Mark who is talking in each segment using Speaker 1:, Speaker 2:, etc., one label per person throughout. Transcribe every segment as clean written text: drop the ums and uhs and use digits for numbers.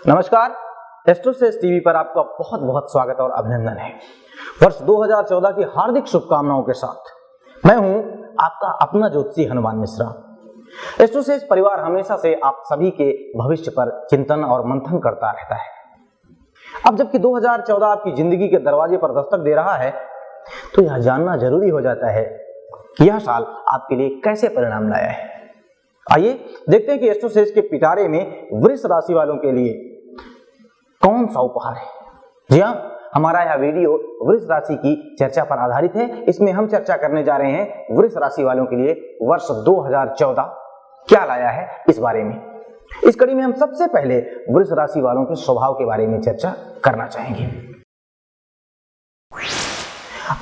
Speaker 1: नमस्कार, एस्ट्रोसेस टीवी पर आपका बहुत बहुत स्वागत और अभिनंदन है। वर्ष 2014 की हार्दिक शुभकामनाओं के साथ मैं हूं आपका अपना ज्योतिषी हनुमान मिश्रा। एस्ट्रोसेस परिवार हमेशा से आप सभी के भविष्य पर चिंतन और मंथन करता रहता है। अब जबकि 2014 आपकी जिंदगी के दरवाजे पर दस्तक दे रहा है, तो यह जानना जरूरी हो जाता है कि यह साल आपके लिए कैसे परिणाम लाया है। आइए देखते हैं कि एस्ट्रोसेस के पिटारे में वृष राशि वालों के लिए कौन सा उपहार है। जी हां, हमारा यह वीडियो वृष राशि की चर्चा पर आधारित है। इसमें हम चर्चा करने जा रहे हैं वृष राशि वालों के लिए वर्ष 2014 क्या लाया है इस बारे में। इस कड़ी में हम सबसे पहले वृष राशि वालों के स्वभाव के बारे में चर्चा करना चाहेंगे।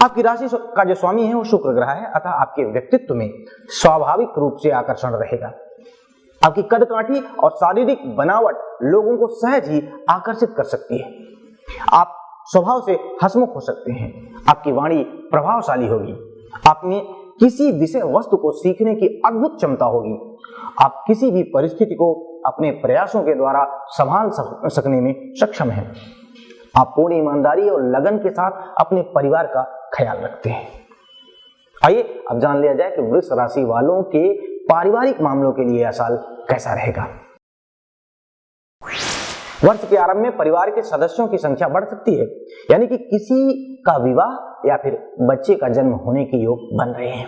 Speaker 1: आपकी राशि का जो स्वामी है वो शुक्र ग्रह है, अतः आपके व्यक्तित्व में स्वाभाविक रूप से आकर्षण रहेगा। आपकी कदकाठी और शारीरिक बनावट लोगों को सहज ही आकर्षित कर सकती है। आप स्वभाव से हंसमुख हो सकते हैं। आपकी वाणी प्रभावशाली होगी। आप में किसी विषय वस्तु को सीखने की अद्भुत क्षमता होगी। आप किसी भी परिस्थिति को अपने प्रयासों के द्वारा संभाल सकने में सक्षम हैं। आप पूर्ण ईमानदारी और लगन के साथ अपने परिवार का ख्याल रखते हैं। आइए अब जान लिया जाए कि वृष राशि वालों के पारिवारिक मामलों के लिए यह साल कैसा रहेगा। वर्ष के आरंभ में परिवार के सदस्यों की संख्या बढ़ सकती है, यानी कि किसी का विवाह या फिर बच्चे का जन्म होने के योग बन रहे हैं।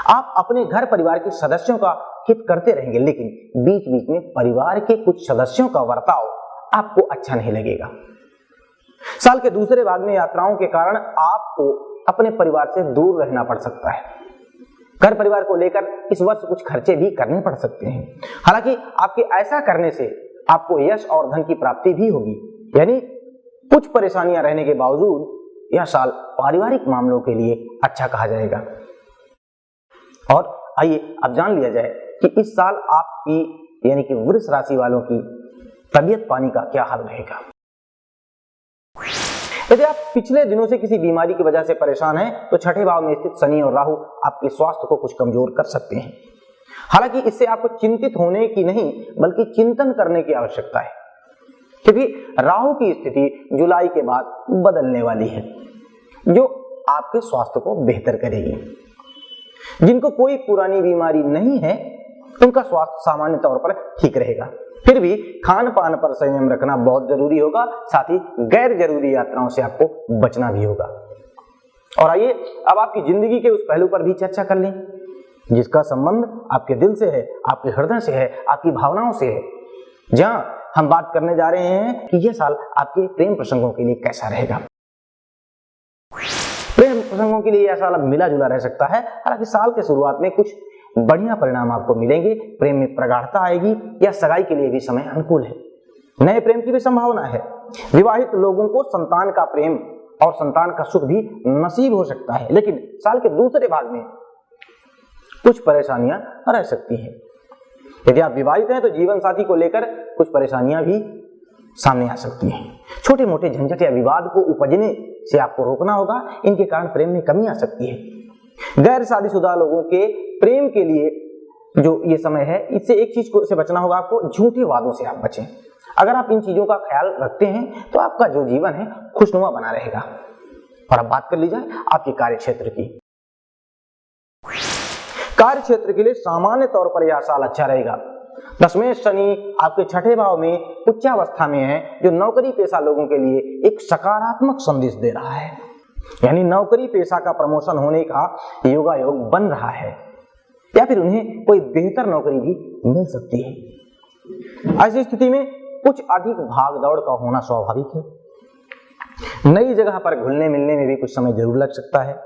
Speaker 1: आप अपने घर परिवार के सदस्यों का हित करते रहेंगे, लेकिन बीच बीच में परिवार के कुछ सदस्यों का बर्ताव आपको अच्छा नहीं लगेगा। साल के दूसरे भाग में यात्राओं के कारण आपको अपने परिवार से दूर रहना पड़ सकता है। घर परिवार को लेकर इस वर्ष कुछ खर्चे भी करने पड़ सकते हैं। हालांकि आपके ऐसा करने से आपको यश और धन की प्राप्ति भी होगी, यानी कुछ परेशानियां रहने के बावजूद यह साल पारिवारिक मामलों के लिए अच्छा कहा जाएगा। और आइए अब जान लिया जाए कि इस साल आपकी यानी कि वृष राशि वालों की तबियत पानी का क्या हाल रहेगा। यदि आप पिछले दिनों से किसी बीमारी की वजह से परेशान हैं, तो छठे भाव में स्थित शनि और राहु आपके स्वास्थ्य को कुछ कमजोर कर सकते हैं। हालांकि इससे आपको चिंतित होने की नहीं बल्कि चिंतन करने की आवश्यकता है, क्योंकि राहु की स्थिति जुलाई के बाद बदलने वाली है, जो आपके स्वास्थ्य को बेहतर करेगी। जिनको कोई पुरानी बीमारी नहीं है उनका स्वास्थ्य सामान्य तौर पर ठीक रहेगा। फिर भी खान पान पर संयम रखना बहुत जरूरी होगा, साथ ही गैर जरूरी यात्राओं से आपको बचना भी होगा। और आइए अब आपकी जिंदगी के उस पहलू पर भी चर्चा कर लें जिसका संबंध आपके दिल से है, आपके हृदय से है, आपकी भावनाओं से है। जहां हम बात करने जा रहे हैं कि यह साल आपके प्रेम प्रसंगों के लिए कैसा रहेगा। प्रेम प्रसंगों के लिए यह साल अब मिला जुला रह सकता है। हालांकि साल के शुरुआत में कुछ बढ़िया परिणाम आपको मिलेंगे। प्रेम में प्रगाढ़ता आएगी। यह सगाई के लिए भी समय अनुकूल है। नए प्रेम की भी संभावना है। विवाहित लोगों को संतान का प्रेम और संतान का सुख भी नसीब हो सकता है, लेकिन साल के दूसरे भाग में कुछ परेशानियां रह सकती हैं। यदि आप विवाहित हैं तो जीवन साथी को लेकर कुछ परेशानियां भी सामने आ सकती हैं। छोटे मोटे झंझट या विवाद को उपजने से आपको रोकना होगा। इनके कारण प्रेम में कमी आ सकती है। गैर शादीशुदा लोगों के प्रेम के लिए जो ये समय है, इससे एक चीज से बचना होगा आपको, झूठे वादों से आप बचें। अगर आप इन चीजों का ख्याल रखते हैं तो आपका जो जीवन है खुशनुमा बना रहेगा। और अब बात कर ली जाए आपके कार्य क्षेत्र की। कार्य क्षेत्र के लिए सामान्य तौर पर यह साल अच्छा रहेगा। दसवें शनि आपके छठे भाव में उच्चावस्था में है, जो नौकरी पेशा लोगों के लिए एक सकारात्मक संदेश दे रहा है, यानी नौकरी पेशा का प्रमोशन होने का योगायोग बन रहा है, या फिर उन्हें कोई बेहतर नौकरी भी मिल सकती है। ऐसी स्थिति में कुछ अधिक भाग दौड़ का होना स्वाभाविक है। नई जगह पर घुलने मिलने में भी कुछ समय जरूर लग सकता है।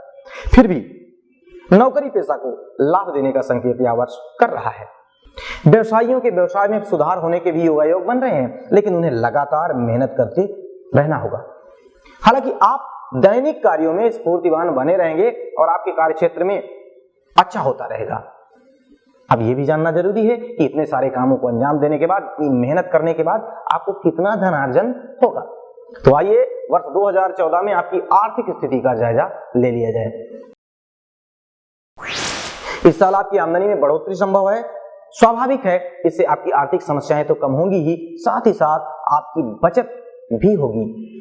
Speaker 1: फिर भी नौकरी पेशा को लाभ देने का संकेत यह वर्ष कर रहा है। व्यवसायियों के व्यवसाय में सुधार होने के भी योगायोग बन रहे हैं, लेकिन उन्हें लगातार मेहनत करते रहना होगा। हालांकि आप दैनिक कार्यों में स्फूर्तिवान बने रहेंगे और आपके कार्य क्षेत्र में अच्छा होता रहेगा। अब यह भी जानना जरूरी है कि इतने सारे कामों को अंजाम देने के बाद, इतनी मेहनत करने के बाद आपको कितना धनार्जन होगा। तो आइए वर्ष 2014 में आपकी आर्थिक स्थिति का जायजा ले लिया जाए। इस साल आपकी आमदनी में बढ़ोतरी संभव है। स्वाभाविक है, इससे आपकी आर्थिक समस्याएं तो कम होंगी ही, साथ ही साथ आपकी बचत भी होगी।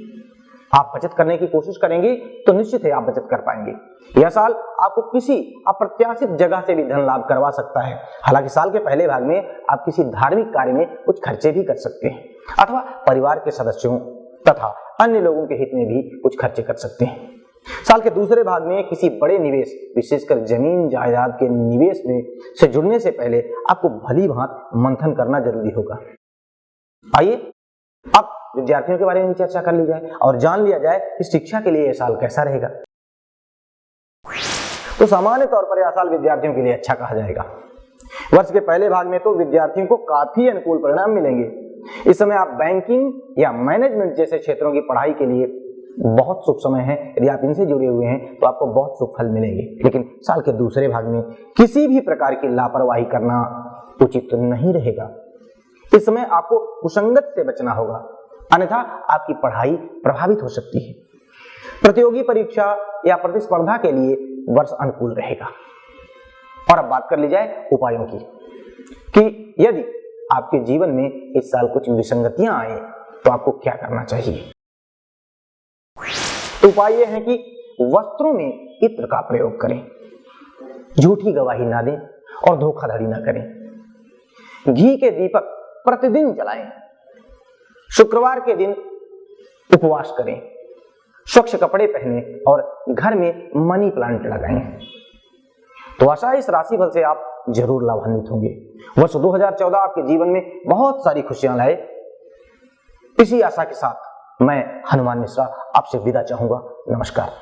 Speaker 1: आप बचत करने की कोशिश करेंगे तो निश्चित है आप बचत कर पाएंगे। यह साल आपको किसी अप्रत्याशित जगह से भी धन लाभ करवा सकता है। हालांकि साल के पहले भाग में आप किसी धार्मिक कार्य में कुछ खर्चे भी कर सकते हैं अथवा परिवार के सदस्यों तथा अन्य लोगों के हित में भी कुछ खर्चे कर सकते हैं। साल के दूसरे भाग में किसी बड़े निवेश, विशेषकर जमीन जायदाद के निवेश में से जुड़ने से पहले आपको भली भांति मंथन करना जरूरी होगा। आइए अब विद्यार्थियों के बारे में चर्चा कर ली जाए और जान लिया जाए कि शिक्षा के लिए यह साल कैसा रहेगा। तो सामान्य तौर पर यह साल विद्यार्थियों के लिए अच्छा कहा जाएगा। वर्ष के पहले भाग में तो विद्यार्थियों को काफी अनुकूल परिणाम मिलेंगे। इस समय आप बैंकिंग या मैनेजमेंट जैसे क्षेत्रों की पढ़ाई के लिए बहुत शुभ समय है। यदि आप इनसे जुड़े हुए हैं तो आपको बहुत शुभ फल मिलेंगे। लेकिन साल के दूसरे भाग में किसी भी प्रकार की लापरवाही करना उचित नहीं रहेगा। इस समय आपको कुसंगत से बचना होगा, अन्यथा आपकी पढ़ाई प्रभावित हो सकती है। प्रतियोगी परीक्षा या प्रतिस्पर्धा के लिए वर्ष अनुकूल रहेगा। और अब बात कर ली जाए उपायों की कि यदि आपके जीवन में इस साल कुछ विसंगतियां आए तो आपको क्या करना चाहिए। तो उपाय यह है कि वस्त्रों में इत्र का प्रयोग करें, झूठी गवाही ना दें और धोखाधड़ी ना करें, घी के दीपक प्रतिदिन जलाएं, शुक्रवार के दिन उपवास करें, स्वच्छ कपड़े पहने और घर में मनी प्लांट लगाएं। तो आशा है इस राशिफल से आप जरूर लाभान्वित होंगे। वर्ष 2014 आपके जीवन में बहुत सारी खुशियां लाए। इसी आशा के साथ मैं हनुमान मिश्रा आपसे विदा चाहूंगा। नमस्कार।